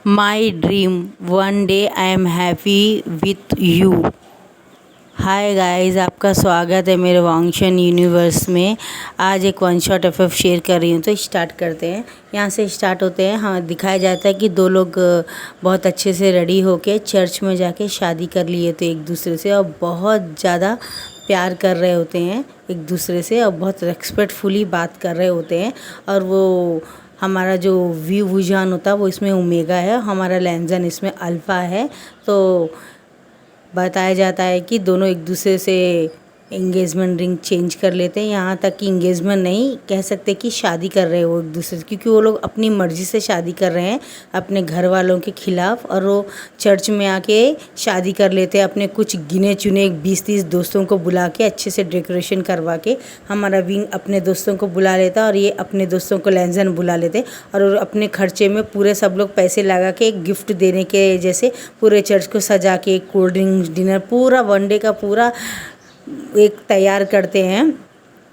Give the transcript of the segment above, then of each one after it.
My dream, one day I am happy with you। Hi guys, आपका स्वागत है मेरे वांगशन यूनिवर्स में। आज एक वन शॉट एफएफ शेयर कर रही हूँ, तो स्टार्ट करते हैं। यहाँ से स्टार्ट होते हैं। हाँ, दिखाया जाता है कि दो लोग बहुत अच्छे से रेडी होके चर्च में जाके शादी कर लिए थे एक दूसरे से, और बहुत ज़्यादा प्यार कर रहे होते हैं एक दूसरे से, और बहुत रेस्पेक्टफुली बात कर रहे होते हैं। और वो हमारा जो वी वुजान होता है वो इसमें ओमेगा है, हमारा लैंजन इसमें अल्फ़ा है। तो बताया जाता है कि दोनों एक दूसरे से इंगेजमेंट रिंग चेंज कर लेते हैं, यहाँ तक कि इंगेजमेंट नहीं कह सकते कि शादी कर रहे हो एक दूसरे से, क्योंकि वो लोग अपनी मर्ज़ी से शादी कर रहे हैं अपने घर वालों के ख़िलाफ़। और वो चर्च में आके शादी कर लेते हैं अपने कुछ गिने चुने 20-30 दोस्तों को बुला के, अच्छे से डेकोरेशन करवा के। हमारा विंग अपने दोस्तों को बुला लेता और ये अपने दोस्तों को लैंजन बुला लेते, और अपने खर्चे में पूरे सब लोग पैसे लगा के एक गिफ्ट देने के जैसे पूरे चर्च को सजा के कोल्ड ड्रिंक्स डिनर पूरा वनडे का पूरा एक तैयार करते हैं,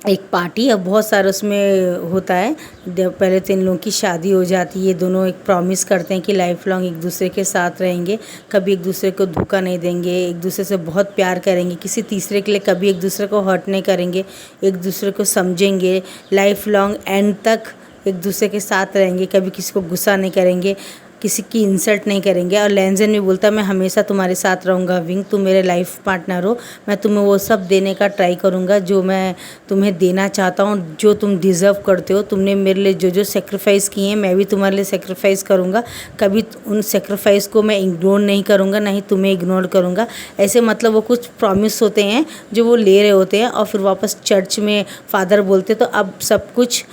एक पार्टी। अब बहुत सारा उसमें होता है। पहले तो इन लोगों की शादी हो जाती है, दोनों एक प्रॉमिस करते हैं कि लाइफ लॉन्ग एक दूसरे के साथ रहेंगे, कभी एक दूसरे को धोखा नहीं देंगे, एक दूसरे से बहुत प्यार करेंगे, किसी तीसरे के लिए कभी एक दूसरे को हर्ट नहीं करेंगे, एक दूसरे को समझेंगे, लाइफ लॉन्ग एंड तक एक दूसरे के साथ रहेंगे, कभी किसी को गुस्सा नहीं करेंगे, किसी की इंसल्ट नहीं करेंगे। और लैंजन भी बोलता है मैं हमेशा तुम्हारे साथ रहूँगा विंग, तुम मेरे लाइफ पार्टनर हो, मैं तुम्हें वो सब देने का ट्राई करूँगा जो मैं तुम्हें देना चाहता हूँ, जो तुम डिज़र्व करते हो। तुमने मेरे लिए जो जो सेक्रीफाइस किए हैं मैं भी तुम्हारे लिए सेक्रीफाइस करूँगा, कभी उन सेक्रीफाइस को मैं इग्नोर नहीं करूँगा, ना ही तुम्हें इग्नोर करूँगा। ऐसे मतलब वो कुछ प्रॉमिस होते हैं जो वो ले रहे होते हैं। और फिर वापस चर्च में फादर बोलते तो अब सब कुछ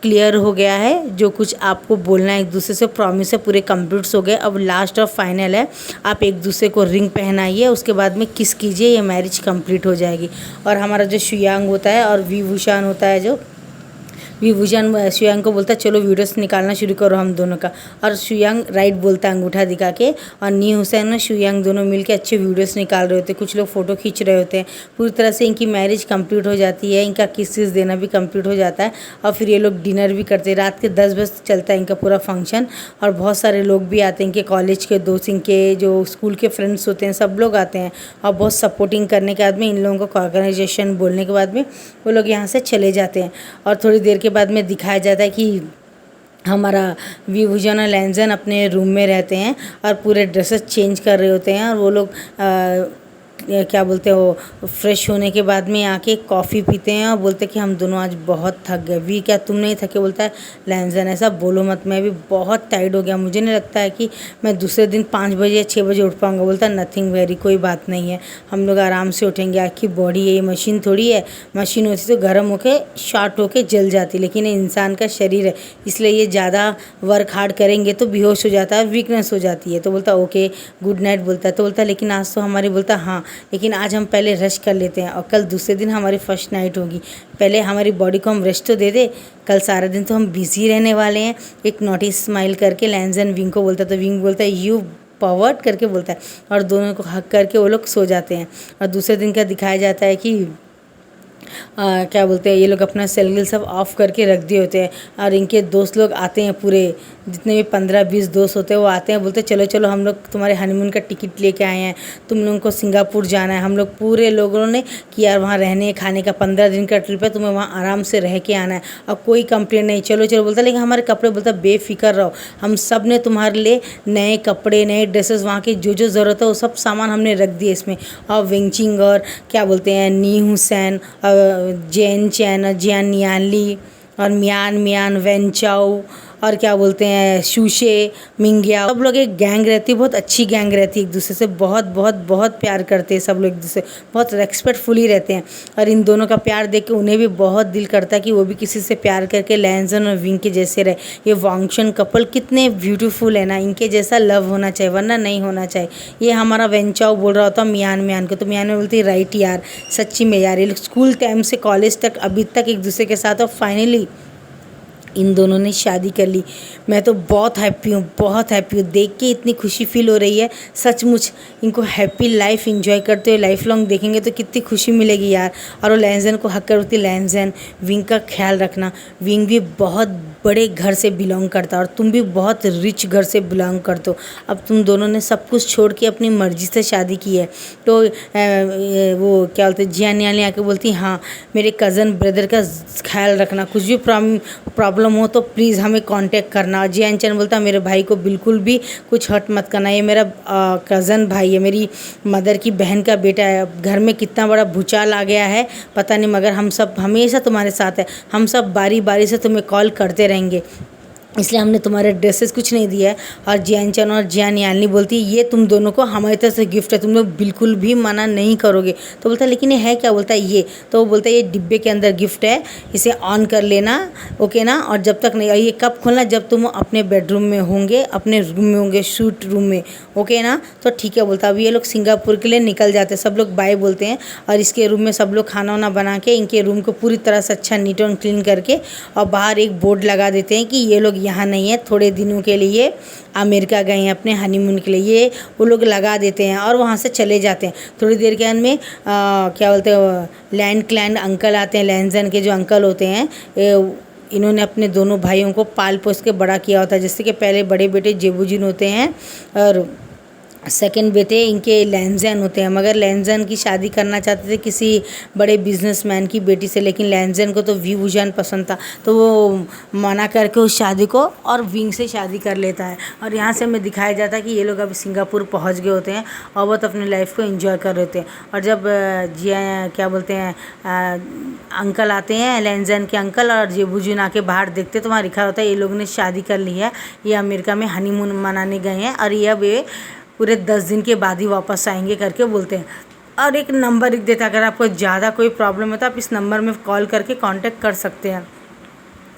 क्लियर हो गया है, जो कुछ आपको बोलना है एक दूसरे से प्रॉमिस है पूरे कंप्लीट्स हो गए। अब लास्ट और फाइनल है, आप एक दूसरे को रिंग पहनाइए, उसके बाद में किस कीजिए, ये मैरिज कंप्लीट हो जाएगी। और हमारा जो शुयांग होता है और विभूषण होता है, जो विभूषण शुयांग को बोलता है चलो वीडियोस निकालना शुरू करो हम दोनों का, और शुयांग राइट बोलता है अंगूठा दिखा के, और नी हुसैन और शुयांग दोनों मिलके अच्छे वीडियोस निकाल रहे होते हैं, कुछ लोग फ़ोटो खींच रहे होते हैं। पूरी तरह से इनकी मैरिज कंप्लीट हो जाती है, इनका किसेस देना भी कंप्लीट हो जाता है, और फिर ये लोग डिनर भी करते हैं। रात के 10 बजे चलता है इनका पूरा फंक्शन, और बहुत सारे लोग भी आते हैं, इनके कॉलेज के दोस्त, इनके जो स्कूल के फ्रेंड्स होते हैं, सब लोग आते हैं। और बहुत सपोर्टिंग करने के बाद में इन लोगों को ऑर्गेनाइजेशन बोलने के बाद में वो लोग यहाँ से चले जाते हैं। और थोड़ी देर के बाद में दिखाया जाता है कि हमारा विभूषण और लैंजन अपने रूम में रहते हैं और पूरे ड्रेसेस चेंज कर रहे होते हैं। और वो लोग क्या बोलते हो, फ्रेश होने के बाद में आके कॉफ़ी पीते हैं और बोलते हैं कि हम दोनों आज बहुत थक गए। वी क्या तुम नहीं थके? बोलता है लैंजन ऐसा बोलो मत, मैं भी बहुत टायर्ड हो गया, मुझे नहीं लगता है कि मैं दूसरे दिन 5 बजे या 6 बजे उठ पाऊँगा। बोलता है नथिंग वेरी, कोई बात नहीं है, हम लोग आराम से उठेंगे, आपकी बॉडी है, ये मशीन थोड़ी है, मशीन होती तो गर्म होके शॉर्ट होके जल जाती, लेकिन ये इंसान का शरीर है, इसलिए ये ज़्यादा वर्क हार्ड करेंगे तो बेहोश हो जाता है, वीकनेस हो जाती है। तो बोलता ओके गुड नाइट बोलता है। तो बोलता है लेकिन आज तो हमारी, बोलता हाँ लेकिन आज हम पहले रेस्ट कर लेते हैं, और कल दूसरे दिन हमारी फर्स्ट नाइट होगी, पहले हमारी बॉडी को हम रेस्ट तो दे दे, कल सारा दिन तो हम बिजी रहने वाले हैं। एक नोटी स्माइल करके लैंजन विंग को बोलता है, तो विंग बोलता है यू पावर्ड करके बोलता है, और दोनों को हक करके वो लोग सो जाते हैं। और दूसरे दिन का दिखाया जाता है कि क्या बोलते हैं, ये लोग अपना सेल गिल सब ऑफ करके रख दिए होते हैं, और इनके दोस्त लोग आते हैं, पूरे जितने भी 15-20 दोस्त होते हैं वो आते हैं, बोलते हैं चलो चलो हम लोग तुम्हारे हनीमून का टिकट लेके आए हैं, तुम लोगों को सिंगापुर जाना है। हम लोग पूरे लोगों ने कि यार वहाँ रहने खाने का 15 दिन का ट्रिप है, तुम्हें वहाँ आराम से रह के आना है, और कोई कंप्लेंट नहीं, चलो चलो बोलता। लेकिन हमारे कपड़े, बोलता बेफिक्र रहो, हम सब ने तुम्हारे लिए नए कपड़े, नए ड्रेसेस, वहाँ की जो जो ज़रूरत है वो सब सामान हमने रख दिए इसमें। और विंगचिंग और क्या बोलते हैं नी हुसैन, जेन चैन और जियान नियाली और मियान मियान वेंचाओ और क्या बोलते हैं शूशे मिंगिया, सब लोग एक गैंग रहती है, बहुत अच्छी गैंग रहती है, एक दूसरे से बहुत बहुत बहुत प्यार करते हैं सब लोग, एक दूसरे बहुत रेस्पेक्टफुली रहते हैं। और इन दोनों का प्यार देख के उन्हें भी बहुत दिल करता है कि वो भी किसी से प्यार करके लैंजन और विंग के जैसे रहे। ये वांगशन कपल कितने ब्यूटीफुल है ना, इनके जैसा लव होना चाहिए, वरना नहीं होना चाहिए। ये हमारा वेंचाओ बोल रहा होता मियान मियान को, तो मियान में बोलती राइट यार, सच्ची में यार, ये स्कूल टाइम से कॉलेज तक अभी तक एक दूसरे के साथ, और फाइनली इन दोनों ने शादी कर ली। मैं तो बहुत हैप्पी हूँ, बहुत हैप्पी हूँ, देख के इतनी खुशी फील हो रही है सचमुच। इनको हैप्पी लाइफ एंजॉय करते हुए लाइफ लॉन्ग देखेंगे तो कितनी खुशी मिलेगी यार। और वो लैंजन को हक करती, लैंजन विंग का ख्याल रखना, विंग भी बहुत बड़े घर से बिलोंग करता है और तुम भी बहुत रिच घर से बिलोंग करते हो। अब तुम दोनों ने सब कुछ छोड़ के अपनी मर्ज़ी से शादी की है। तो वो क्या बोलते हैं, जिया नियाली आके बोलती हाँ मेरे कज़न ब्रदर का ख्याल रखना, कुछ भी प्रॉब्लम हो तो प्लीज़ हमें कांटेक्ट करना। और जियान चैन बोलता मेरे भाई को बिल्कुल भी कुछ हर्ट मत करना, ये मेरा कज़न भाई है, मेरी मदर की बहन का बेटा है। घर में कितना बड़ा भूचाल आ गया है पता नहीं, मगर हम सब हमेशा तुम्हारे साथ है, हम सब बारी बारी से तुम्हें कॉल करते रहेंगे, इसलिए हमने तुम्हारे ड्रेसेस कुछ नहीं दिया है। और जियान चैन और जियान यालनी बोलती ये तुम दोनों को हमारी तरफ से गिफ्ट है, तुम लोग बिल्कुल भी मना नहीं करोगे। तो बोलता है लेकिन ये है क्या, बोलता है ये, तो वो बोलता है ये डिब्बे के अंदर गिफ्ट है, इसे ऑन कर लेना, ओके ना। और जब तक नहीं, ये कब खोलना, जब तुम अपने बेडरूम में होंगे, अपने रूम में होंगे, शूट रूम में, ओके ना। तो ठीक है बोलता है। अभी ये लोग सिंगापुर के लिए निकल जाते हैं, सब लोग बाय बोलते हैं। और इसके रूम में सब लोग खाना वाना बना के इनके रूम को पूरी तरह से अच्छा नीट एंड क्लीन करके और बाहर एक बोर्ड लगा देते हैं कि ये लोग यहाँ नहीं है, थोड़े दिनों के लिए अमेरिका गए हैं अपने हनीमून के लिए, ये वो लोग लगा देते हैं और वहाँ से चले जाते हैं। थोड़ी देर के अंदर में क्या बोलते हैं, लैंड क्लैंड अंकल आते हैं, लैंजन के जो अंकल होते हैं, इन्होंने अपने दोनों भाइयों को पाल पोस के बड़ा किया होता है। जैसे कि पहले बड़े बेटे जेबूजिन होते हैं और सेकंड बेटे इनके लैंजन होते हैं, मगर लैंजन की शादी करना चाहते थे किसी बड़े बिजनेसमैन की बेटी से, लेकिन लैंजन को तो वी वुजान पसंद था, तो वो मना करके उस शादी को और विंग से शादी कर लेता है। और यहाँ से हमें दिखाया जाता है कि ये लोग अभी सिंगापुर पहुँच गए होते हैं और बहुत अपनी लाइफ को एंजॉय कर रहे होते हैं। और जब क्या बोलते हैं अंकल आते हैं, लैंजन के अंकल, और जेबूजिन आके बाहर देखते तो वहाँ लिखा होता है ये लोग ने शादी कर ली है, ये अमेरिका में हनीमून मनाने गए हैं और ये अब पूरे 10 दिन के बाद ही वापस आएंगे करके बोलते हैं। और एक नंबर लिख देता है, अगर आपको ज़्यादा कोई प्रॉब्लम है तो आप इस नंबर में कॉल करके कांटेक्ट कर सकते हैं,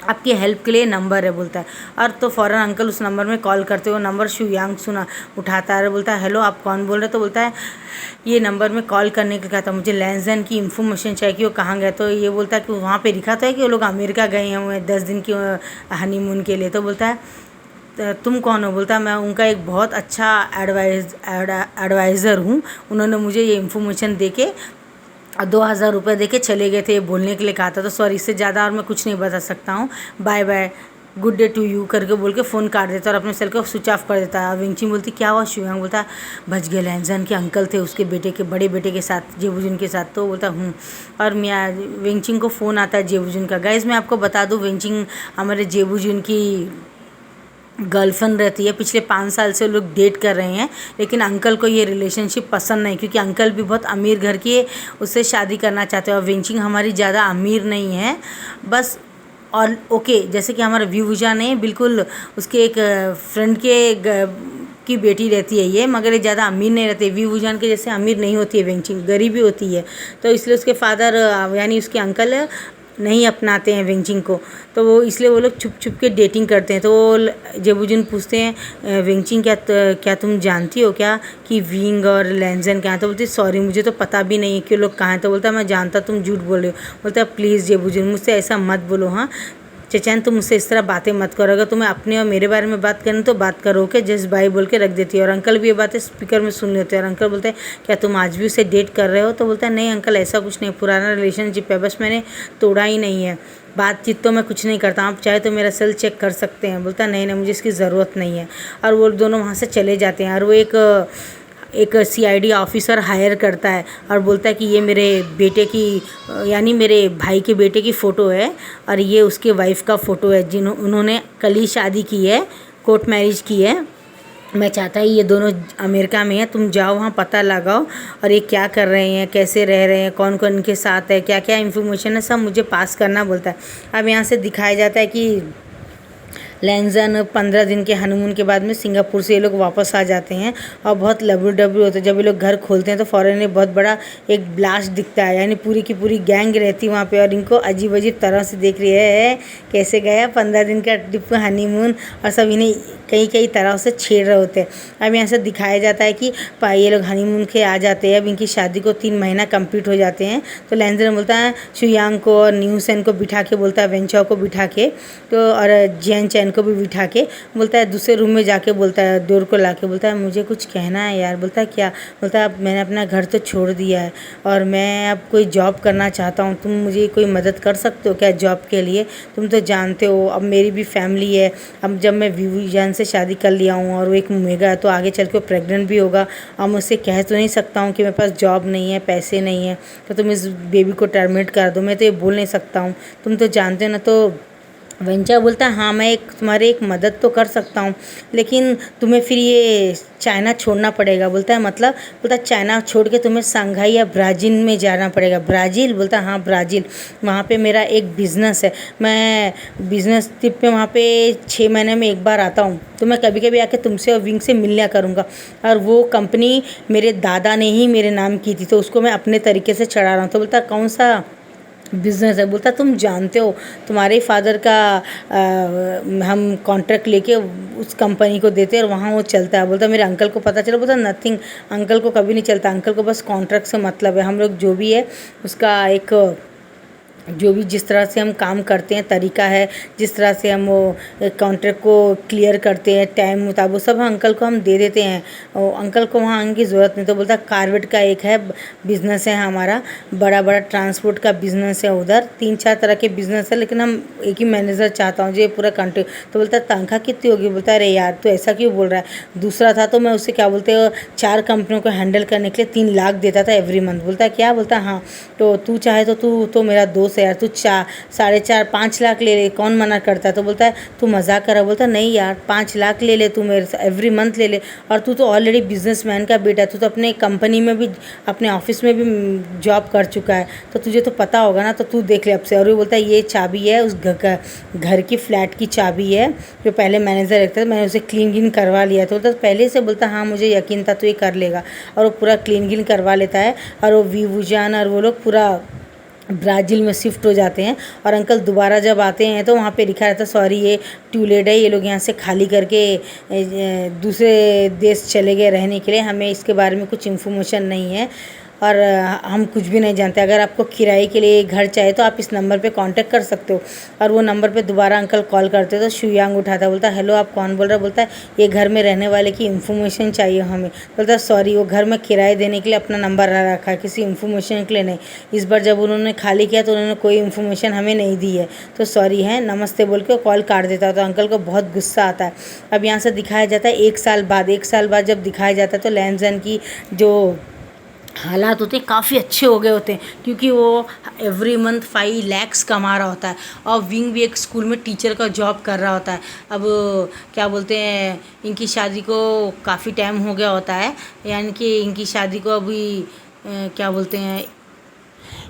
आपकी हेल्प के लिए नंबर है बोलता है। और तो फ़ौरन अंकल उस नंबर में कॉल करते हो, नंबर शुयांग सुना उठाता है, बोलता है हेलो आप कौन बोल रहे, तो बोलता है ये नंबर में कॉल करने के लिए कहा था, मुझे लैंजन की इन्फॉर्मेशन चाहिए कि वो कहाँ गए। तो ये बोलता है कि वहाँ पे लिखा था कि वो लोग अमेरिका गए हुए हैं 10 दिन की हनीमून के लिए। तो बोलता है तुम कौन हो, बोलता है मैं उनका एक बहुत अच्छा एडवाइज़र हूँ, उन्होंने मुझे ये इन्फॉर्मेशन दे के 2000 रुपये दे के चले गए थे, बोलने के लिए कहा था। तो सॉरी, इससे ज़्यादा और मैं कुछ नहीं बता सकता हूँ, bye bye, good day to you करके बोल के फ़ोन काट देता है और अपने सेल को स्विच ऑफ कर देता है। विंची बोलती क्या हुआ, शुयांग बोलता है बच गए, लैंजन के अंकल थे उसके बेटे के, बड़े बेटे के साथ, जेबूजिन के साथ। तो बोलता हूँ। और मैं विंचिंग को फ़ोन आता है जेबूजिन का। गाइस मैं आपको बता दूँ, विंचिंग हमारे जेबूजिन की गर्लफ्रेंड रहती है, पिछले 5 साल से लोग डेट कर रहे हैं, लेकिन अंकल को ये रिलेशनशिप पसंद नहीं, क्योंकि अंकल भी बहुत अमीर घर की है, उससे शादी करना चाहते हैं। और विंचिंग हमारी ज़्यादा अमीर नहीं है बस, और ओके जैसे कि हमारा व्यूजा ने बिल्कुल उसके एक फ्रेंड की बेटी रहती है ये, मगर ये ज़्यादा अमीर नहीं रहती, व्यूजान के जैसे अमीर नहीं होती है विंचिंग, गरीबी होती है। तो इसलिए उसके फादर यानी उसके अंकल नहीं अपनाते हैं विंचिंग को, तो वो इसलिए वो लोग छुप छुप के डेटिंग करते हैं। तो वो जेबूजिन पूछते हैं विंचिंग क्या तुम जानती हो क्या कि विंग और लैंजन क्या है। तो बोलती सॉरी मुझे तो पता भी नहीं है कि लोग कहाँ हैं। तो बोलता मैं जानता, तुम झूठ बोल रहे हो। बोलता है प्लीज़ जेबूजिन मुझसे ऐसा मत बोलो, हाँ चचैन तुम मुझसे इस तरह बातें मत करो, अगर तुम्हें अपने और मेरे बारे में बात करनी तो बात करो के, जस्ट बाई बोल के रख देती है। और अंकल भी ये बातें स्पीकर में सुन लेते हैं। और अंकल बोलते हैं क्या तुम आज भी उसे डेट कर रहे हो। तो बोलता है नहीं अंकल ऐसा कुछ नहीं, पुराना रिलेशनशिप है, बस मैंने तोड़ा ही नहीं है, बातचीत तो मैं कुछ नहीं करता, आप चाहे तो मेरा सेल चेक कर सकते हैं। बोलता नहीं नहीं मुझे इसकी ज़रूरत नहीं है। और वो दोनों वहाँ से चले जाते हैं। और वो एक CID ऑफिसर हायर करता है और बोलता है कि ये मेरे बेटे की यानी मेरे भाई के बेटे की फ़ोटो है और ये उसके वाइफ का फ़ोटो है उन्होंने कल ही शादी की है, कोर्ट मैरिज की है। मैं चाहता है ये दोनों अमेरिका में है, तुम जाओ वहाँ पता लगाओ और ये क्या कर रहे हैं, कैसे रह रहे हैं, कौन कौन इनके साथ है, क्या क्या इन्फॉर्मेशन है, सब मुझे पास करना बोलता है। अब यहाँ से दिखाया जाता है कि लैंजन 15 दिन के हनीमून के बाद में सिंगापुर से ये लोग वापस आ जाते हैं और बहुत लबड़ू होते हैं। जब ये लोग घर खोलते हैं तो फ़ौरन में बहुत बड़ा एक ब्लास्ट दिखता है, यानी पूरी की पूरी गैंग रहती है वहाँ पे और इनको अजीब अजीब तरह से देख रही है कैसे गया 15 दिन का ट्रिप हनीमून, और सब इन्हें कई कई तरह से छेड़ रहे होते हैं। अब यहाँ से दिखाया जाता है कि ये लोग हनीमून के आ जाते हैं। अब इनकी शादी को 3 महीना कंप्लीट हो जाते हैं। तो लेंजन बोलता है शुयांग को और न्यूसेन को बिठा के, बोलता है वेंचाओ को बिठा के, तो और जियान चैन को भी बिठा के बोलता है दूसरे रूम में जाके, बोलता है डोर को ला के बोलता है मुझे कुछ कहना है यार। बोलता है क्या? बोलता है अब मैंने अपना घर तो छोड़ दिया है और मैं अब कोई जॉब करना चाहता हूँ, तुम मुझे कोई मदद कर सकते हो क्या जॉब के लिए? तुम तो जानते हो अब मेरी भी फैमिली है। अब जब मैं विवुजान से शादी कर लिया हूँ और वो एक मेगा है, तो आगे चल के वो प्रेग्नेंट भी होगा। अब मुझसे कह तो नहीं सकता हूँ कि मेरे पास जॉब नहीं है, पैसे नहीं है, तो तुम इस बेबी को टर्मिनेट कर दो। मैं तो ये बोल नहीं सकता हूँ, तुम तो जानते हो ना। तो वेंचा बोलता है हाँ मैं तुम्हारी एक मदद तो कर सकता हूँ, लेकिन तुम्हें फिर ये चाइना छोड़ना पड़ेगा। बोलता है मतलब? बोलता है चाइना छोड़ के तुम्हें शंघाई या ब्राज़ील में जाना पड़ेगा। ब्राज़ील? बोलता है हाँ ब्राज़ील, वहाँ पे मेरा एक बिज़नेस है। मैं बिज़नेस ट्रिप पे वहाँ पे 6 महीने में एक बार आता हूँ, तो मैं कभी कभी आके तुमसे और विंग से मिल लिया करूँगा। और वो कंपनी मेरे दादा ने ही मेरे नाम की थी, तो उसको मैं अपने तरीके से चढ़ा रहा हूँ। तो बोलता है कौन सा बिज़नेस है? बोलता तुम जानते हो तुम्हारे फादर का हम कॉन्ट्रैक्ट लेके उस कंपनी को देते हैं और वहाँ वो चलता है। बोलता मेरे अंकल को पता चला। बोलता नथिंग, अंकल को कभी नहीं चलता, अंकल को बस कॉन्ट्रैक्ट से मतलब है। हम लोग जो भी है उसका एक, जो भी जिस तरह से हम काम करते हैं तरीका है, जिस तरह से हम वो कॉन्ट्रैक्ट को क्लियर करते हैं टाइम मुताबिक, सब अंकल को हम दे देते हैं और अंकल को वहाँ आने की ज़रूरत नहीं। तो बोलता कार्वेट का एक है बिज़नेस है हमारा, बड़ा बड़ा ट्रांसपोर्ट का बिज़नेस है। उधर 3-4 तरह के बिज़नेस है, लेकिन हम एक ही मैनेजर चाहता हूँ जो पूरा कंट्री। तो बोलता तनख्वाह कितनी होगी? बोलता अरे यार तो ऐसा क्यों बोल रहा है? दूसरा था तो मैं उससे क्या बोलते हैं 4 कंपनियों को हैंडल करने के लिए 3 लाख देता था एवरी मंथ। बोलता क्या? बोलता हाँ तो तू चाहे तो तू तो मेरा दोस्त है यार, तू 4.5-5 लाख ले ले, कौन मना करता है? तो बोलता है तू मजाक कर रहा। बोलता नहीं यार 5 लाख ले ले तू मेरे से, एवरी मंथ ले ले। और तू तो ऑलरेडी बिजनेसमैन का बेटा, तू तो अपने कंपनी में भी, अपने ऑफिस में भी जॉब कर चुका है, तो तुझे तो पता होगा ना, तो तू देख ले अब से। और वो बोलता है ये चाबी है उस घर की फ्लैट की चाबी है जो पहले मैनेजर रखता था, मैंने उसे क्लीन करवा लिया। तो बोलता पहले से? बोलता हाँ मुझे यकीन था तो ये कर लेगा। और वो पूरा क्लीन करवा लेता है और वो विवुजान और वो लोग पूरा ब्राज़ील में शिफ्ट हो जाते हैं। और अंकल दोबारा जब आते हैं तो वहाँ पे लिखा रहता है सॉरी ये ट्यूलेट है, ये लोग यहाँ से खाली करके दूसरे देश चले गए रहने के लिए, हमें इसके बारे में कुछ इन्फॉर्मेशन नहीं है और हम कुछ भी नहीं जानते। अगर आपको किराए के लिए घर चाहिए तो आप इस नंबर पे कांटेक्ट कर सकते हो। और वो नंबर पे दोबारा अंकल कॉल करते तो शुयांग उठाता, बोलता हेलो आप कौन बोल रहे हो? बोलता है ये घर में रहने वाले की इन्फॉर्मेशन चाहिए हमें। बोलता सॉरी वो घर में किराए देने के लिए अपना नंबर रखा है, किसी इन्फॉर्मेशन के लिए नहीं। इस बार जब उन्होंने खाली किया तो उन्होंने कोई इन्फॉर्मेशन हमें नहीं दी है, तो सॉरी है, नमस्ते बोल के कॉल काट देता है। तो अंकल को बहुत गुस्सा आता है। अब यहाँ से दिखाया जाता है 1 साल बाद जब दिखाया जाता है तो लैंजन की जो हालात होते हैं काफ़ी अच्छे हो गए होते हैं, क्योंकि वो एवरी मंथ 5 lakhs कमा रहा होता है और विंग भी एक स्कूल में टीचर का जॉब कर रहा होता है। अब क्या बोलते हैं, इनकी शादी को काफ़ी टाइम हो गया होता है, यानी कि इनकी शादी को अभी क्या बोलते हैं,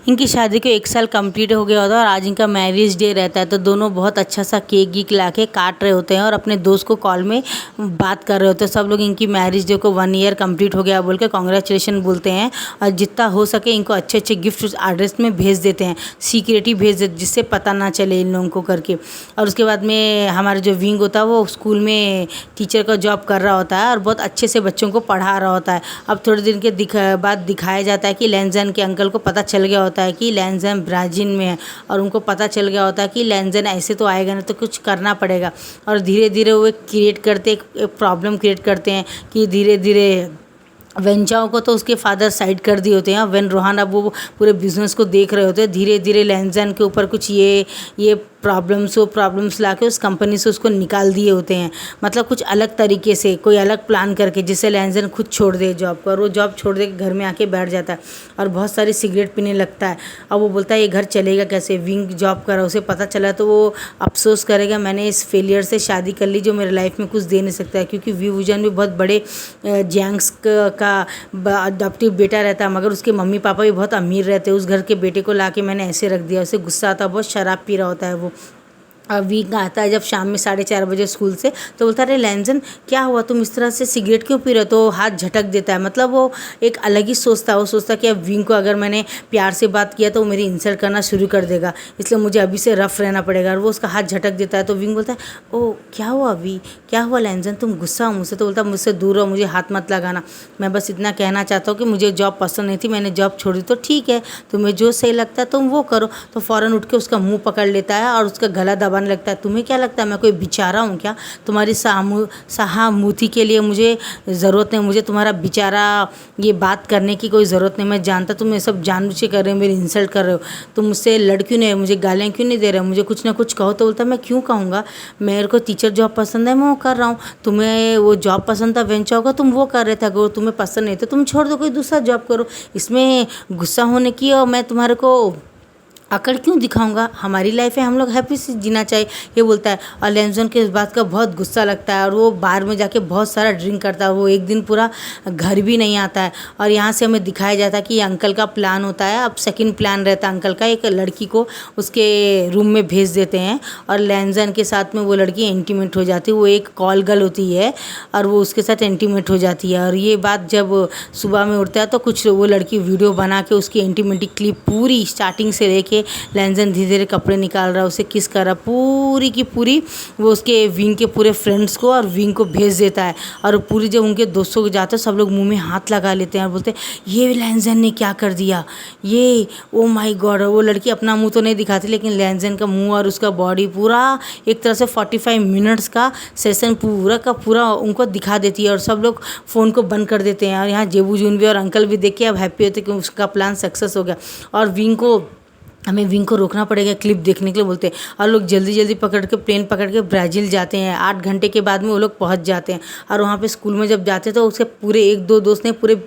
इनकी शादी को 1 साल कंप्लीट हो गया होता है और आज इनका मैरिज डे रहता है। तो दोनों बहुत अच्छा सा केक ला के काट रहे होते हैं और अपने दोस्त को कॉल में बात कर रहे होते हैं। सब लोग इनकी मैरिज डे को 1 ईयर कंप्लीट हो गया बोल के कॉन्ग्रेचुलेशन बोलते हैं और जितना हो सके इनको अच्छे अच्छे गिफ्ट उस एड्रेस में भेज देते हैं, सीक्रेटली भेज देते जिससे पता ना चले इन लोगों को करके। और उसके बाद में हमारा जो विंग होता है वो स्कूल में टीचर का जॉब कर रहा होता है और बहुत अच्छे से बच्चों को पढ़ा रहा होता है। अब थोड़े दिन के बाद दिखाया जाता है कि लेंजन के अंकल को पता चल गया होता है कि लेंजन ब्राज़ील में है और उनको पता चल गया होता है कि लेंजन ऐसे तो आएगा ना, तो कुछ करना पड़ेगा। और धीरे धीरे वो एक प्रॉब्लम क्रिएट करते हैं कि धीरे धीरे वेंचाओ को तो उसके फादर साइड कर दिए होते हैं। वेन रोहान अब वो पूरे बिजनेस को देख रहे होते हैं, धीरे धीरे लेंजन के ऊपर कुछ ये प्रॉब्लम्स ला के उस कंपनी से उसको निकाल दिए होते हैं। मतलब कुछ अलग तरीके से कोई अलग प्लान करके, जिससे लेंजन खुद छोड़ दे जॉब को और वो जॉब छोड़ दे के घर में आके बैठ जाता है और बहुत सारी सिगरेट पीने लगता है। अब वो बोलता है ये घर चलेगा कैसे, विंग जॉब कर रहा है, उसे पता चला तो वो अफसोस करेगा मैंने इस फेलियर से शादी कर ली जो मेरे लाइफ में कुछ दे नहीं सकता है। क्योंकि विवुजान भी बहुत बड़े जैंग्स का अडॉप्टिव बेटा रहता है, मगर उसके मम्मी पापा भी बहुत अमीर रहते हैं। उस घर के बेटे को ला के मैंने ऐसे रख दिया, उसे गुस्सा आता है, बहुत शराब पी रहा होता है वो। वीक आता है जब शाम में 4:30 बजे स्कूल से, तो बोलता है अरे लैंजन क्या हुआ, तुम इस तरह से सिगरेट क्यों पी रहे हो, तो हाथ झटक देता है। मतलब वो एक अलग ही सोचता है, वो सोचता है कि अब विंग को अगर मैंने प्यार से बात किया तो वो मेरी इंसल्ट करना शुरू कर देगा, इसलिए मुझे अभी से रफ रहना पड़ेगा। और वो उसका हाथ झटक देता है तो विंग बोलता है ओ क्या हुआ अभी, क्या हुआ लैंजन, तुम गुस्सा हो मुझसे। तो बोलता है मुझसे दूर रहो, मुझे हाथ मत लगाना, मैं बस इतना कहना चाहता हूँ कि मुझे जॉब पसंद नहीं थी, मैंने जॉब छोड़ी। तो ठीक है, तुम्हें जो सही लगता है तुम वो करो। तो फ़ौरन उठ के उसका मुंह पकड़ लेता है और उसका गला दबाने लगता है। तुम्हें क्या लगता है मैं कोई बेचारा हूँ क्या, तुम्हारी सहानुभूति के लिए मुझे ज़रूरत नहीं, मुझे तुम्हारा बेचारा ये बात करने की कोई ज़रूरत नहीं, मैं जानता तुम ये सब जानबूझ के कर रहे हो, मेरी इंसल्ट कर रहे हो, तुम मुझसे लड़ क्यों नहीं, मुझे गालियाँ क्यों नहीं दे रहे हो, मुझे कुछ ना कुछ कहो। तो बोलता मैं क्यों कहूँगा, मेरे को टीचर जॉब पसंद है मैं वो कर रहा हूँ, तुम्हें वो जॉब पसंद था वेंचर होगा तुम वो कर रहे थे, अगर तुम्हें पसंद नहीं तो तुम छोड़ दो, कोई दूसरा जॉब करो, इसमें गुस्सा होने की और मैं तुम्हारे को अकड़ क्यों दिखाऊंगा, हमारी लाइफ है, हम लोग हैप्पी से जीना चाहिए, ये बोलता है। और लैंजन के इस बात का बहुत गुस्सा लगता है और वो बार में जाके बहुत सारा ड्रिंक करता है। वो एक दिन पूरा घर भी नहीं आता है और यहाँ से हमें दिखाया जाता है कि ये अंकल का प्लान होता है। अब सेकंड प्लान रहता है अंकल का, एक लड़की को उसके रूम में भेज देते हैं और लैंजन के साथ में वो लड़की इंटीमेट हो जाती है। वो एक कॉल गर्ल होती है और वो उसके साथ इंटीमेट हो जाती है। और ये बात जब सुबह में उठता है तो कुछ वो लड़की वीडियो बना के उसकी इंटीमेटी क्लिप पूरी स्टार्टिंग से लेके लैंजन धीरे धीरे कपड़े निकाल रहा है, उसे किस कर रहा, पूरी की पूरी वो उसके विंग के पूरे फ्रेंड्स को और विंग को भेज देता है। और पूरी जब उनके दोस्तों के जाते हैं सब लोग मुंह में हाथ लगा लेते हैं और बोलते हैं ये लैंजन ने क्या कर दिया, ये ओ माय गॉड। वो लड़की अपना मुंह तो नहीं दिखाती लेकिन लैंजन का मुंह और उसका बॉडी पूरा एक तरह से 45 मिनट्स का सेशन पूरा का पूरा उनको दिखा देती है और सब लोग फ़ोन को बंद कर देते हैं। और यहाँ जेबू जून भी और अंकल भी देख के अब हैप्पी होते कि उसका प्लान सक्सेस हो गया। और हमें विंग को रोकना पड़ेगा क्लिप देखने के लिए बोलते हैं। और लोग जल्दी जल्दी पकड़ के प्लेन पकड़ के ब्राज़ील जाते हैं। 8 घंटे के बाद में वो लोग पहुंच जाते हैं। और वहाँ पे स्कूल में जब जाते हैं तो उसके पूरे 1-2 दोस्त ने पूरे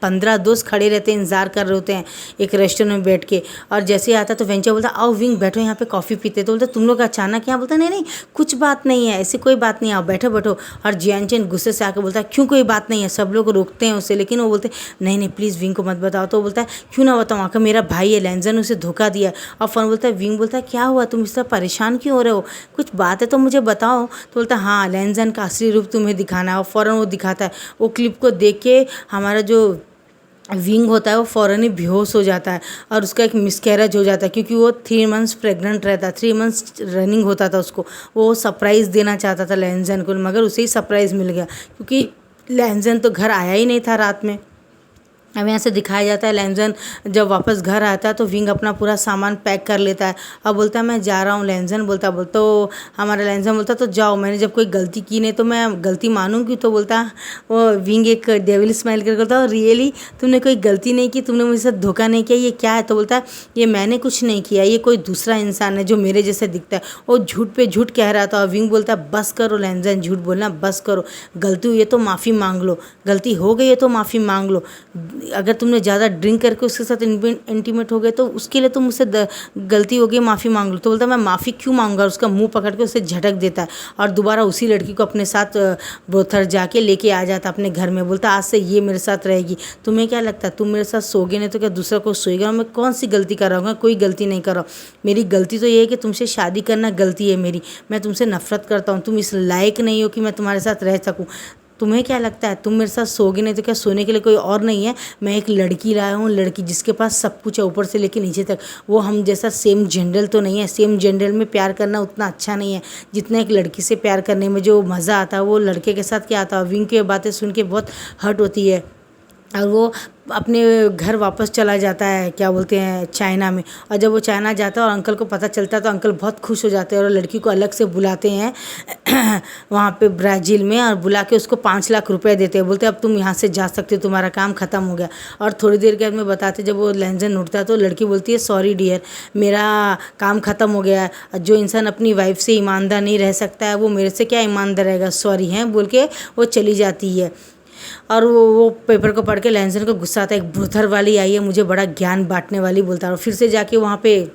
15 दोस्त खड़े रहते हैं, इंतज़ार कर रहे होते हैं एक रेस्टोरेंट में बैठ के। और जैसे ही आता तो वेंचर बोलता आओ विंग बैठो यहाँ पे कॉफ़ी पीते। तो बोलते तुम लोग अचानक यहाँ, बोलता नहीं नहीं कुछ बात नहीं है, ऐसी कोई बात नहीं, आओ बैठो बैठो। और जियान चेन गुस्से से आकर बोलता है क्यों कोई बात नहीं है, सब लोग रोकते हैं उसे लेकिन वो बोलते नहीं नहीं प्लीज़ विंग को मत बताओ। तो वो बोलता है क्यों ना बताऊँ, आकर मेरा भाई है लैंजन, उसे धोखा दिया। और फन बोलता है विंग बोलता है क्या हुआ, तुम इस तरह परेशान क्यों हो रहे हो, कुछ बात है तो मुझे बताओ। तो बोलता है हाँ लैंजन का असली रूप तुम्हें दिखाना है। और फ़ौरन वो दिखाता है। वो क्लिप को देख के हमारा जो विंग होता है वो फ़ौरन ही बेहोश हो जाता है और उसका एक मिसकैरेज हो जाता है क्योंकि वो 3 मंथ्स प्रेग्नेंट रहता है, 3 मंथ्स रनिंग होता था उसको। वो सरप्राइज़ देना चाहता था लैंजन को मगर उसे ही सरप्राइज़ मिल गया क्योंकि लैंजन तो घर आया ही नहीं था रात में। अब यहाँ से दिखाया जाता है लैंजन जब वापस घर आता है तो विंग अपना पूरा सामान पैक कर लेता है। अब बोलता है मैं जा रहा हूँ, लैंजन बोलता तो हमारा लैंजन बोलता तो जाओ, मैंने जब कोई गलती की नहीं तो मैं गलती मानूंगी। तो बोलता वो विंग एक डेविल स्माइल करके बोलता रियली तुमने कोई गलती नहीं की, तुमने मुझे साथ धोखा नहीं किया, ये क्या है। तो बोलता है ये मैंने कुछ नहीं किया, ये कोई दूसरा इंसान है जो मेरे जैसे दिखता है। वो झूठ पे झूठ कह रहा था और विंग बोलता है बस करो लैंजन, झूठ बोलना बस करो, गलती हुई है तो माफ़ी मांग लो, गलती हो गई है तो माफ़ी मांग लो। अगर तुमने ज़्यादा ड्रिंक करके उसके साथ इंटीमेट हो गए तो उसके लिए तुम मुझसे गलती हो गई, माफ़ी मांग लो। तो बोलता मैं माफ़ी क्यों मांगूंगा, उसका मुंह पकड़ के उसे झटक देता है और दोबारा उसी लड़की को अपने साथ बोथर जाके लेके आ जाता अपने घर में। बोलता आज से ये मेरे साथ रहेगी, तुम्हें क्या लगता है तुम मेरे साथ सोगे नहीं तो क्या दूसरा को सोएगा, मैं कौन सी गलती कर रहा हूँ, कोई गलती नहीं कर रहा हूँ। मेरी गलती तो ये है कि तुमसे शादी करना गलती है मेरी, मैं तुमसे नफरत करता हूँ, तुम इस लायक नहीं हो कि मैं तुम्हारे साथ रह सकूँ। तुम्हें क्या लगता है तुम मेरे साथ सोगे नहीं तो क्या सोने के लिए कोई और नहीं है, मैं एक लड़की लाया हूँ, लड़की जिसके पास सब कुछ है ऊपर से लेके नीचे तक। वो हम जैसा सेम जेंडर तो नहीं है, सेम जेंडर में प्यार करना उतना अच्छा नहीं है जितना एक लड़की से प्यार करने में जो मज़ा आता है वो लड़के के साथ क्या आता है। विंग की बातें सुन के बहुत हर्ट होती है और वो अपने घर वापस चला जाता है, क्या बोलते हैं, चाइना में। और जब वो चाइना जाता है और अंकल को पता चलता है तो अंकल बहुत खुश हो जाते हैं और लड़की को अलग से बुलाते हैं वहाँ पे ब्राज़ील में और बुला के उसको 5 लाख रुपए देते हैं। बोलते हैं अब तुम यहाँ से जा सकते हो, तुम्हारा काम ख़त्म हो गया। और थोड़ी देर के बाद में बताते जब वो लैंजन उठता है तो लड़की बोलती है सॉरी डियर, मेरा काम ख़त्म हो गया है, जो इंसान अपनी वाइफ से ईमानदार नहीं रह सकता है वो मेरे से क्या ईमानदार रहेगा, सॉरी हैं बोल के वो चली जाती है। और वो पेपर को पढ़ के लैंजन को गुस्सा आता है, एक ब्रूथर वाली आई है मुझे बड़ा ज्ञान बांटने वाली, बोलता है। और फिर से जाके वहाँ पे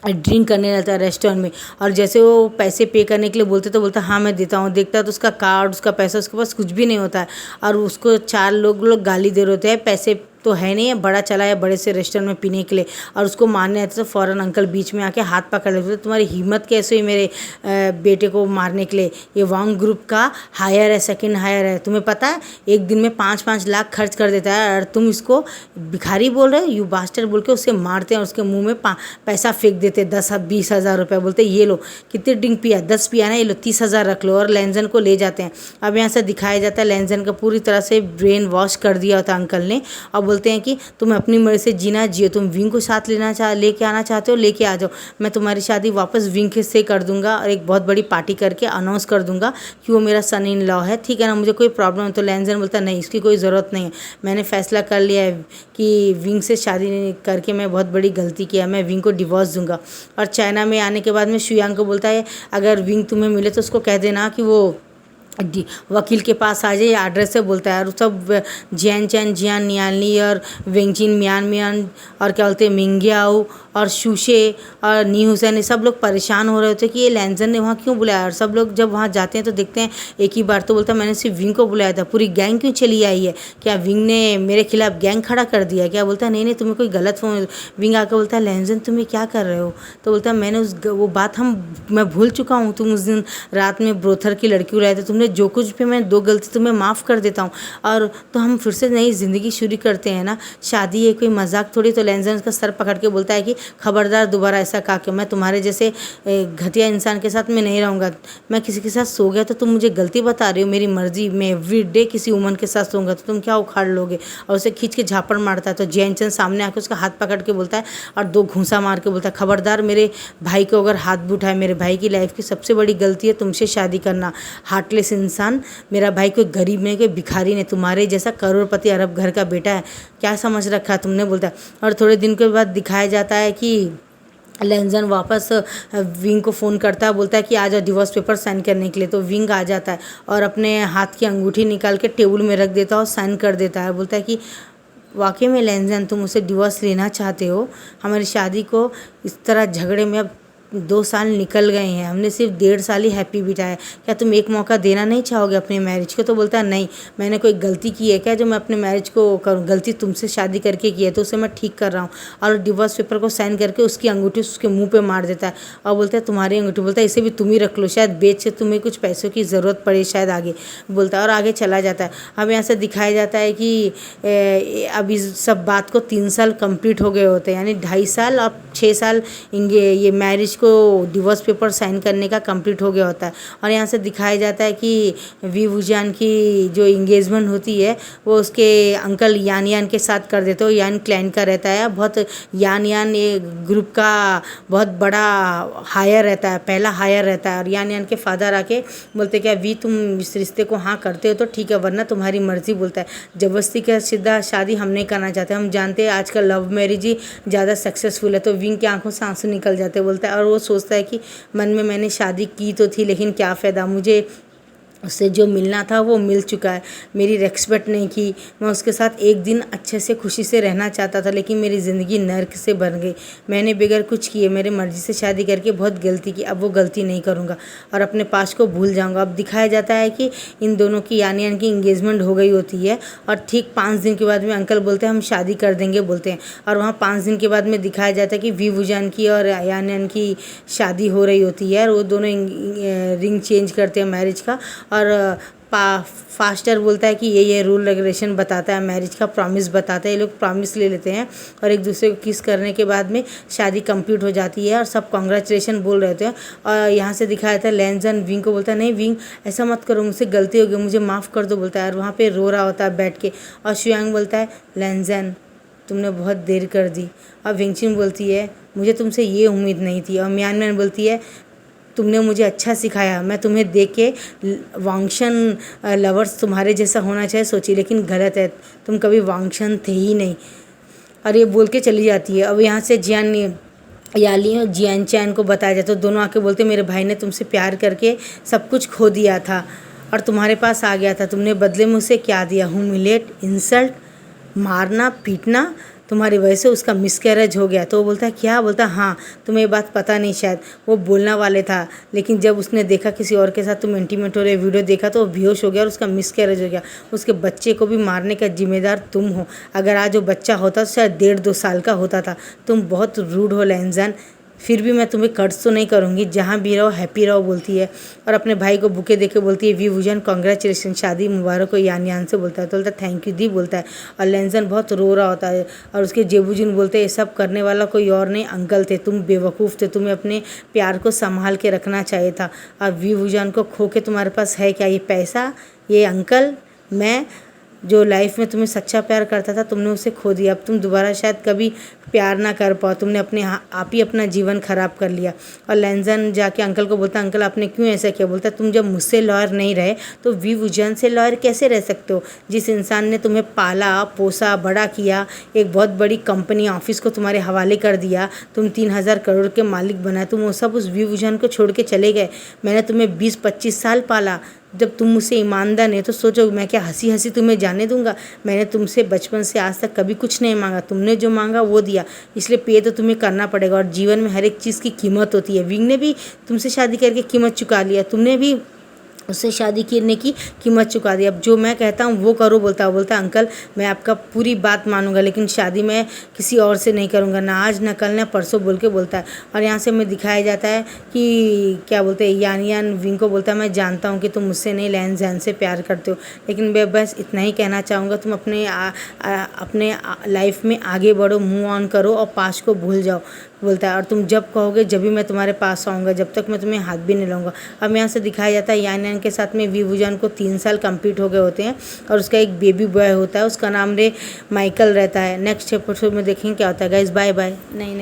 ड्रिंक करने रहता है रेस्टोरेंट में। और जैसे वो पैसे पे करने के लिए बोलते तो बोलता हाँ मैं देता हूँ, देखता है तो उसका कार्ड उसका पैसा उसके पास कुछ भी नहीं होता है। और उसको 4 लोग गाली दे रहे होते हैं पैसे तो है नहीं है, बड़ा चला है बड़े से रेस्टोरेंट में पीने के लिए और उसको मारने आते तो फ़ौरन अंकल बीच में आके हाथ पकड़ लेते। तुम्हारी हिम्मत कैसे हुई मेरे बेटे को मारने के लिए? ये वांग ग्रुप का हायर है, सेकंड हायर है, तुम्हें पता है एक दिन में 5-5 लाख खर्च कर देता है और तुम इसको भिखारी बोल रहे हो, यू बास्टर बोल के उससे मारते हैं और उसके मुंह में पैसा फेंक देते 10-20 हज़ार रुपये। बोलते ये लो, कितने ड्रिंक पिया? 10 पिया ना, ये लो 30,000 रख लो, और लेंजन को ले जाते हैं। अब यहाँ से दिखाया जाता है लेंजन का पूरी तरह से ब्रेन वॉश कर दिया होता अंकल ने, और बोलते हैं कि तुम अपनी मर्जी से जीना जियो, तुम विंग को साथ लेके आना चाहते हो लेके आ जाओ, मैं तुम्हारी शादी वापस विंग से कर दूंगा और एक बहुत बड़ी पार्टी करके अनाउंस कर दूंगा कि वो मेरा सन इन लॉ है, ठीक है ना, मुझे कोई प्रॉब्लम है। तो लेंजन बोलता नहीं, इसकी कोई ज़रूरत नहीं है, मैंने फैसला कर लिया है कि विंग से शादी करके मैं बहुत बड़ी गलती किया, मैं विंग को डिवोर्स दूंगा। और चाइना में आने के बाद में शुयांग को बोलता है अगर विंग तुम्हें मिले तो उसको कह देना कि वो वकील के पास आ जाए, एड्रेस से बोलता है। और सब जियान चैन, जियान नियालनी और वेंगचिन मियान मियान और क्या बोलते हैं मिंग्याओ और शूशे और नी हुसैन, ये सब लोग परेशान हो रहे होते कि ये लेंजन ने वहाँ क्यों बुलाया। और सब लोग जब वहाँ जाते हैं तो देखते हैं एक ही बार, तो बोलता मैंने सिर्फ विंग को बुलाया था, पूरी गैंग क्यों चली आई है? क्या विंग ने मेरे खिलाफ गैंग खड़ा कर दिया क्या? बोलता है नहीं तुम्हें कोई गलत विंग आकर बोलता है लेंजन तुम्हें क्या कर रहे हो? तो बोलता है मैंने वो बात मैं भूल चुका हूँ, तुम उस दिन रात में ब्रोथर की लड़की बुलाए थे, तुमने जो कुछ भी, मैं 2 गलती तुम्हें माफ़ कर देता हूँ और तो हम फिर से नई ज़िंदगी शुरू करते हैं ना, शादी है कोई मजाक थोड़ी। तो लेंजन उसका सर पकड़ के बोलता है कि खबरदार दोबारा ऐसा कहा कि मैं तुम्हारे जैसे घटिया इंसान के साथ मैं नहीं रहूँगा, मैं किसी के साथ सो गया तो तुम मुझे गलती बता रही हो, मेरी मर्जी, मैं एवरी डे किसी वुमन के साथ सोऊंगा तो तुम क्या उखाड़ लोगे? और उसे खींच के झापड़ मारता है। तो जैनचंद सामने आकर उसका हाथ पकड़ के बोलता है और 2 घूंसा मार के बोलता है खबरदार मेरे भाई को अगर हाथ भी उठाए, मेरे भाई की लाइफ की सबसे बड़ी गलती है तुमसे शादी करना, हार्टलेस इंसान, मेरा भाई कोई गरीब नहीं, कोई भिखारी नहीं, तुम्हारे जैसा करोड़पति अरब घर का बेटा है, क्या समझ रखा है तुमने? बोलता है। और थोड़े दिन के बाद दिखाया जाता है कि लेंजन वापस विंग को फ़ोन करता है, बोलता है कि आ जाओ डिवोर्स पेपर साइन करने के लिए। तो विंग आ जाता है और अपने हाथ की अंगूठी निकाल के टेबल में रख देता है और साइन कर देता है। बोलता है कि वाकई में लेंजन तुम उसे डिवोर्स लेना चाहते हो? हमारी शादी को इस तरह झगड़े में अब 2 साल निकल गए हैं, हमने सिर्फ 1.5 साल ही हैप्पी बिताया, क्या तुम एक मौका देना नहीं चाहोगे अपने मैरिज को? तो बोलता है नहीं, मैंने कोई गलती की है क्या जो मैं अपने मैरिज को करूँ? गलती तुमसे शादी करके की है तो उसे मैं ठीक कर रहा हूँ। और डिवोर्स पेपर को साइन करके उसकी अंगूठी उसके मुंह पे मार देता है और बोलता है तुम्हारी अंगूठी, बोलता है इसे भी तुम ही रख लो, शायद बेच से तुम्हें कुछ पैसों की ज़रूरत पड़े शायद आगे, बोलता है और आगे चला जाता है। अब यहाँ से दिखाया जाता है कि अब इस सब बात को 3 साल कंप्लीट हो गए होते हैं, यानी 2.5 साल और 6 साल ये मैरिज को डिवोर्स पेपर साइन करने का कंप्लीट हो गया होता है। और यहाँ से दिखाया जाता है कि वी वुजान की जो इंगेजमेंट होती है वो उसके अंकल यान यान के साथ कर देते हो। यान क्लैन का रहता है, बहुत यान ये ग्रुप का बहुत बड़ा हायर रहता है, पहला हायर रहता है। और यान के फादर आके बोलते क्या वी तुम इस रिश्ते को हाँ करते हो तो ठीक है, वरना तुम्हारी मर्जी। बोलता है जबरदस्ती का सीधा शादी हम नहीं करना चाहते, हम जानते हैं आजकल लव मैरिज ही ज़्यादा सक्सेसफुल है। तो विंग की आंखों से आंसू निकल जाते, बोलता है। और वो सोचता है कि मन में मैंने शादी की तो थी लेकिन क्या फ़ायदा, मुझे उससे जो मिलना था वो मिल चुका है, मेरी रेस्पेक्ट नहीं की, मैं उसके साथ एक दिन अच्छे से खुशी से रहना चाहता था लेकिन मेरी ज़िंदगी नर्क से बन गई, मैंने बगैर कुछ किए मेरे मर्ज़ी से शादी करके बहुत गलती की, अब वो गलती नहीं करूँगा और अपने पास को भूल जाऊँगा। अब दिखाया जाता है कि इन दोनों की यान की इंगेजमेंट हो गई होती है और ठीक 5 दिन के बाद में अंकल बोलते हैं हम शादी कर देंगे बोलते हैं। और वहाँ 5 दिन के बाद में दिखाया जाता है कि वी वुजान की और यान की शादी हो रही होती है और वो दोनों रिंग चेंज करते हैं मैरिज का। और फास्टर बोलता है कि ये रूल रेगुलेशन बताता है, मैरिज का प्रॉमिस बताता है, ये लोग प्रॉमिस ले लेते हैं और एक दूसरे को किस करने के बाद में शादी कंप्लीट हो जाती है और सब कॉन्ग्रेचुलेशन बोल रहे थे। और यहाँ से दिखाया था लेंजन विंग को बोलता है नहीं विंग ऐसा मत करो, मुझसे गलती हो गई, मुझे माफ़ कर दो बोलता है। और वहाँ पर रो रहा होता है बैठ के और शुयांग बोलता है लेंजन तुमने बहुत देर कर दी। और विंगचिन बोलती है मुझे तुमसे ये उम्मीद नहीं थी। और म्यानमैन बोलती है तुमने मुझे अच्छा सिखाया, मैं तुम्हें देख के वांगशन लवर्स तुम्हारे जैसा होना चाहिए सोची, लेकिन गलत है, तुम कभी वांगशन थे ही नहीं। और ये बोल के चली जाती है। अब यहाँ से जियान याली और जियान चैन को बताया जाता है, दोनों आके बोलते मेरे भाई ने तुमसे प्यार करके सब कुछ खो दिया था और तुम्हारे पास आ गया था, तुमने बदले में उसे क्या दिया? ह्यूमिलेट, इंसल्ट, मारना पीटना। तुम्हारी वजह से उसका मिसकैरेज हो गया। तो वो बोलता है क्या? बोलता है हाँ, तुम्हें ये बात पता नहीं शायद। वो बोलना वाले था, लेकिन जब उसने देखा किसी और के साथ तुम इंटीमेट हो रहे वीडियो देखा तो वो बेहोश हो गया और उसका मिसकैरेज हो गया। उसके बच्चे को भी मारने का जिम्मेदार तुम हो। अगर आज वो बच्चा होता तो शायद 1.5-2 साल का होता था। तुम बहुत रूड हो लैंजन, फिर भी मैं तुम्हें कर्ज तो नहीं करूँगी, जहाँ भी रहो हैप्पी रहो बोलती है। और अपने भाई को बुके देके बोलती है वी वुजन कॉन्ग्रेचुलेसन, शादी मुबारक हो। यान से बोलता है तो बोलता है थैंक यू दी बोलता है। और लैंजन बहुत रो रहा होता है और उसके जेबूजन बोलते हैं ये सब करने वाला कोई और नहीं अंकल थे, तुम बेवकूफ़ थे, तुम्हें अपने प्यार को संभाल के रखना चाहिए था। और वी वुजन को खो के तुम्हारे पास है क्या? ये पैसा, ये अंकल, मैं जो लाइफ में तुम्हें सच्चा प्यार करता था तुमने उसे खो दिया। अब तुम दोबारा शायद कभी प्यार ना कर पाओ, तुमने अपने आप ही अपना जीवन ख़राब कर लिया। और लैंजन जाके अंकल को बोलता अंकल आपने क्यों ऐसा किया? बोलता तुम जब मुझसे लॉयर नहीं रहे तो वी वुजन से लॉयर कैसे रह सकते हो? जिस इंसान ने तुम्हें पाला पोसा बड़ा किया, एक बहुत बड़ी कंपनी ऑफिस को तुम्हारे हवाले कर दिया, तुम 3,000 करोड़ के मालिक बना, तुम वो सब उस वी वुजन को छोड़ के चले गए। मैंने तुम्हें 20-25 साल पाला। जब तुम मुझसे ईमानदार नहीं तो सोचो मैं क्या हंसी हंसी तुम्हें जाने दूंगा? मैंने तुमसे बचपन से आज तक कभी कुछ नहीं मांगा, तुमने जो मांगा वो दिया, इसलिए पे तो तुम्हें करना पड़ेगा। और जीवन में हर एक चीज़ की कीमत होती है। विंग ने भी तुमसे शादी करके कीमत चुका लिया, तुमने भी उससे शादी करने की कीमत चुका दी। अब जो मैं कहता हूँ वो करो बोलता अंकल मैं आपका पूरी बात मानूंगा, लेकिन शादी मैं किसी और से नहीं करूँगा, ना आज ना कल ना परसों बोल के बोलता है। और यहाँ से हमें दिखाया जाता है कि क्या बोलते हैं यान विंग को बोलता है मैं जानता हूँ कि तुम मुझसे नहीं लैन जैन से प्यार करते हो, लेकिन मैं बस इतना ही कहना चाहूँगा तुम अपने लाइफ में आगे बढ़ो, मूव ऑन करो और पास्ट को भूल जाओ बोलता है। और तुम जब कहोगे जब भी मैं तुम्हारे पास आऊँगा, जब तक मैं तुम्हें हाथ भी नहीं लाऊंगा। अब यहाँ से दिखाया जाता है यान के साथ में वी वुजन को 3 साल कंप्लीट हो गए होते हैं और उसका एक बेबी बॉय होता है, उसका नाम माइकल रहता है। नेक्स्ट एपिसोड में देखेंगे क्या होता है गाइस। Bye bye. नहीं